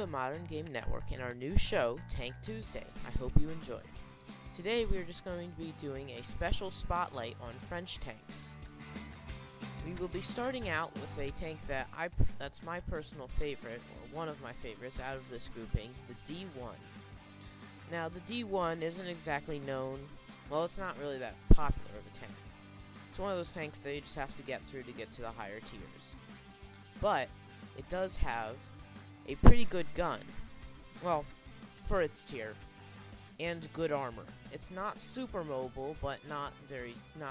the Modern Game Network and our new show, Tank Tuesday. I hope you enjoy. Today we are just going to be doing a special spotlight on French tanks. We will be starting out with a tank that's my personal favorite, or one of my favorites out of this grouping, the D1. Now the D1 isn't exactly known, well, it's not really that popular of a tank. It's one of those tanks that you just have to get through to get to the higher tiers. But it does have a pretty good gun, well, for its tier, and good armor. It's not super mobile, but not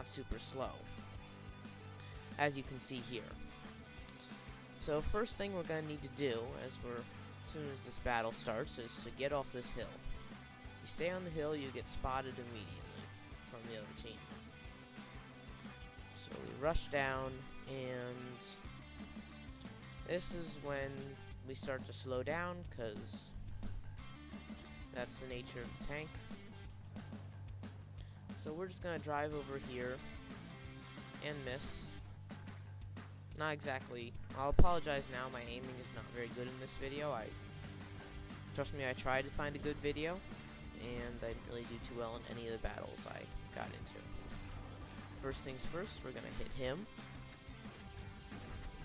super slow, as you can see here. So first thing we're going to need to do, as soon as this battle starts, is to get off this hill. You stay on the hill, you get spotted immediately from the other team. So we rush down, and this is when we start to slow down, because that's the nature of the tank. So we're just going to drive over here and miss. Not exactly. I'll apologize now, my aiming is not very good in this video. Trust me, I tried to find a good video, and I didn't really do too well in any of the battles I got into. First things first, we're going to hit him.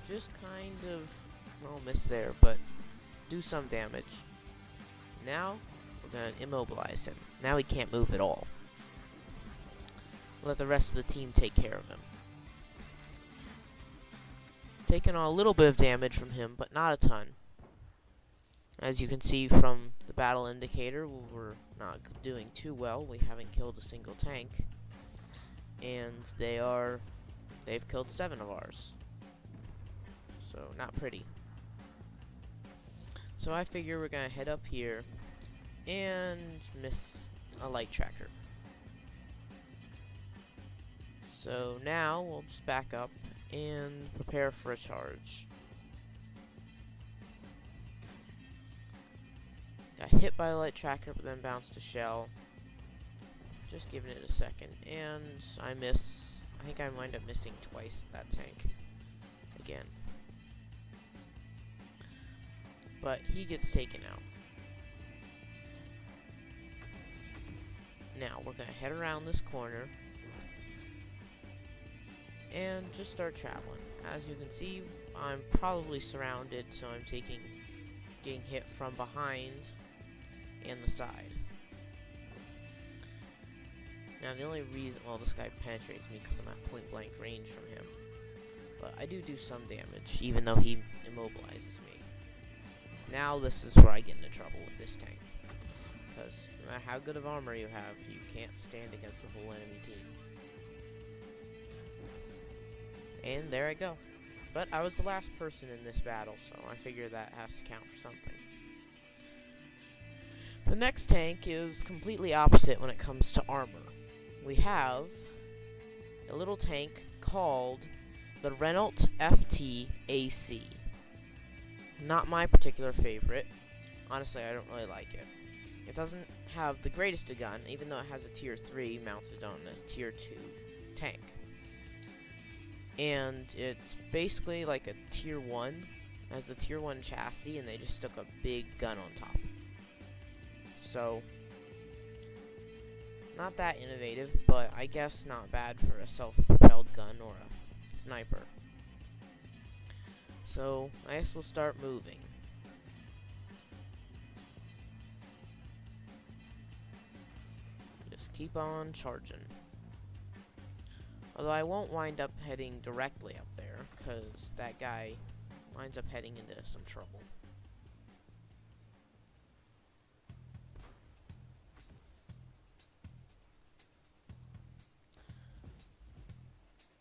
Just kind of, well, miss there, but do some damage. Now, we're going to immobilize him. Now he can't move at all. Let the rest of the team take care of him. Taking a little bit of damage from him, but not a ton. As you can see from the battle indicator, we're not doing too well. We haven't killed a single tank. And they've killed 7 of ours. So, not pretty. So I figure we're going to head up here and miss a light tracker. So now we'll just back up and prepare for a charge. Got hit by a light tracker, but then bounced a shell. Just giving it a second, and I miss. I think I wind up missing twice that tank again. But he gets taken out. Now we're gonna head around this corner and just start traveling. As you can see, I'm probably surrounded, so I'm getting hit from behind and the side. Now the only reason, well, this guy penetrates me because I'm at point blank range from him, but I do some damage even though he immobilizes me. Now this is where I get into trouble with this tank, because no matter how good of armor you have, you can't stand against the whole enemy team. And there I go. But I was the last person in this battle, so I figure that has to count for something. The next tank is completely opposite when it comes to armor. We have a little tank called the Renault FT AC. Not my particular favorite. Honestly, I don't really like it. It doesn't have the greatest of gun, even though it has a tier 3 mounted on a tier 2 tank. And it's basically like a tier 1. It has the tier 1 chassis, and they just stuck a big gun on top. So, not that innovative, but I guess not bad for a self-propelled gun or a sniper. So, I guess we'll start moving. Just keep on charging. Although I won't wind up heading directly up there, because that guy winds up heading into some trouble.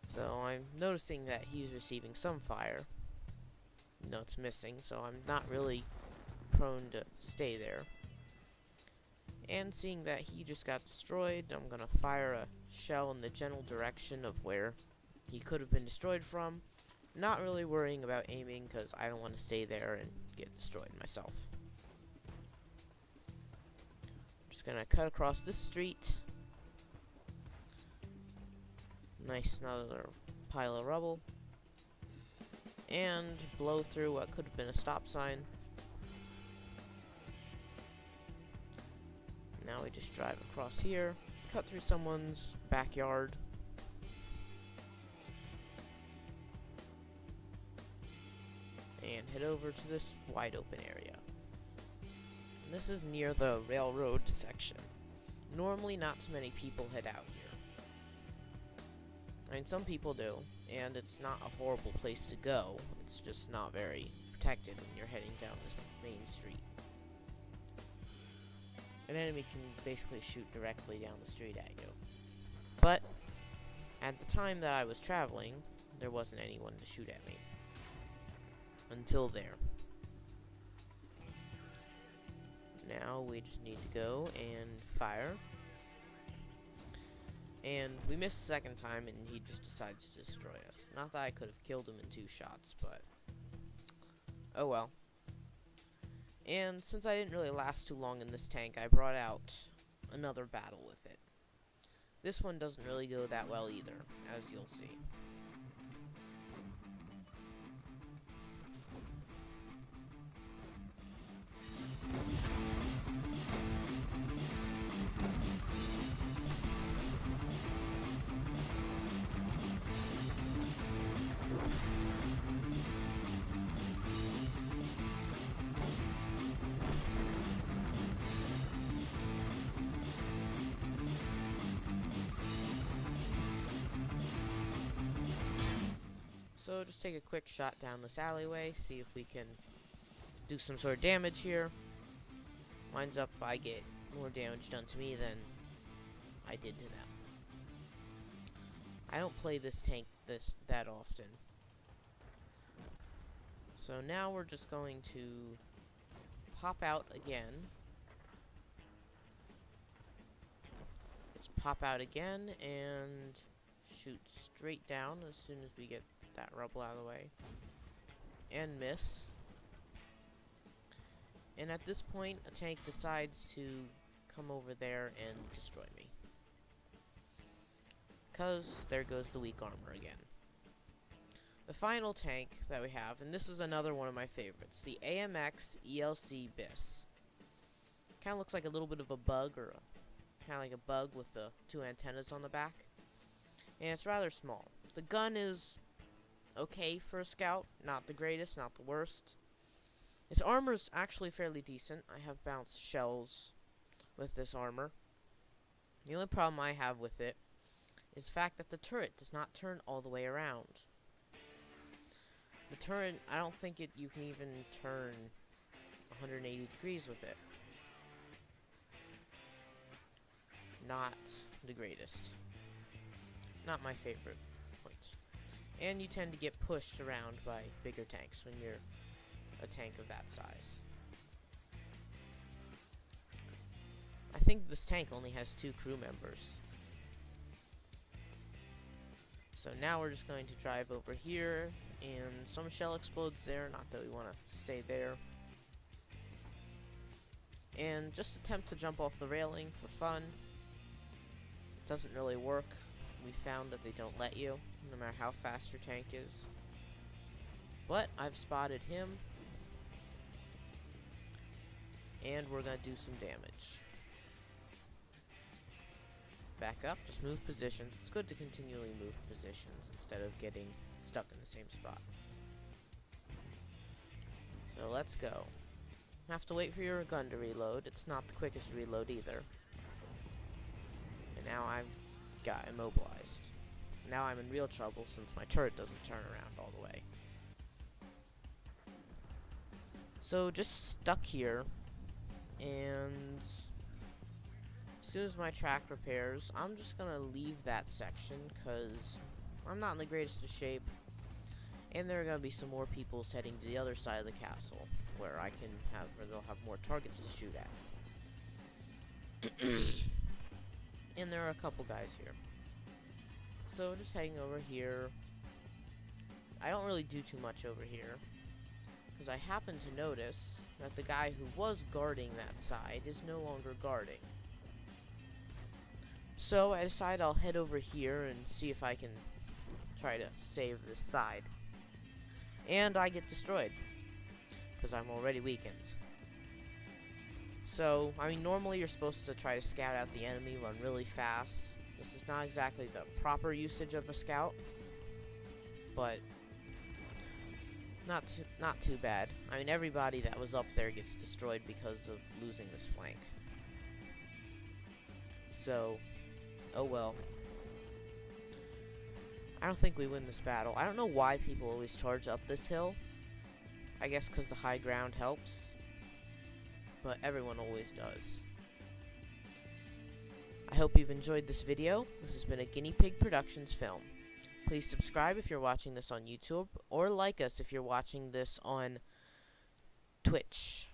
So I'm noticing that he's receiving some fire. No, it's missing, so I'm not really prone to stay there. And seeing that he just got destroyed, I'm gonna fire a shell in the general direction of where he could have been destroyed from. Not really worrying about aiming, because I don't want to stay there and get destroyed myself. Just gonna cut across this street. Nice, another pile of rubble. And blow through what could have been a stop sign. Now we just drive across here, cut through someone's backyard. And head over to this wide open area. And this is near the railroad section. Normally not too many people head out here. I mean, some people do, and it's not a horrible place to go. It's just not very protected when you're heading down this main street. An enemy can basically shoot directly down the street at you. But at the time that I was traveling, there wasn't anyone to shoot at me. Until there. Now we just need to go and fire. And we missed the second time, and he just decides to destroy us. Not that I could have killed him in 2 shots, but oh well. And since I didn't really last too long in this tank, I brought out another battle with it. This one doesn't really go that well either, as you'll see. So just take a quick shot down this alleyway, see if we can do some sort of damage here. Winds up I get more damage done to me than I did to them. I don't play this tank that often. So now we're just going to pop out again. Just pop out again and shoot straight down as soon as we get that rubble out of the way. And miss. And at this point, a tank decides to come over there and destroy me. Because there goes the weak armor again. The final tank that we have, and this is another one of my favorites, the AMX ELC BIS. Kind of looks like a little bit of a bug, or kind of like a bug with the 2 antennas on the back. And it's rather small. The gun is okay for a scout, not the greatest, not the worst. Its armor's actually fairly decent. I have bounced shells with this armor. The only problem I have with it is the fact that the turret does not turn all the way around. The turret, I don't think you can even turn 180 degrees with it. Not the greatest. Not my favorite point. And you tend to get pushed around by bigger tanks when you're a tank of that size. I think this tank only has 2 crew members. So now we're just going to drive over here, and some shell explodes there, not that we want to stay there. And just attempt to jump off the railing for fun. It doesn't really work. We found that they don't let you, no matter how fast your tank is. But I've spotted him, and we're going to do some damage. Back up, just move positions. It's good to continually move positions instead of getting stuck in the same spot. So let's go. Have to wait for your gun to reload. It's not the quickest reload either. And now I've got immobilized. Now I'm in real trouble since my turret doesn't turn around all the way. So just stuck here, and as soon as my track repairs, I'm just gonna leave that section because I'm not in the greatest of shape, and there are gonna be some more people heading to the other side of the castle where they'll have more targets to shoot at. And there are a couple guys here. So just heading over here. I don't really do too much over here, because I happen to notice that the guy who was guarding that side is no longer guarding. So I decide I'll head over here and see if I can try to save this side. And I get destroyed, because I'm already weakened. So, I mean, normally you're supposed to try to scout out the enemy, run really fast. This is not exactly the proper usage of a scout, but not too bad. I mean, everybody that was up there gets destroyed because of losing this flank. So, oh well. I don't think we win this battle. I don't know why people always charge up this hill. I guess because the high ground helps. But everyone always does. I hope you've enjoyed this video. This has been a Guinea Pig Productions film. Please subscribe if you're watching this on YouTube, or like us if you're watching this on Twitch.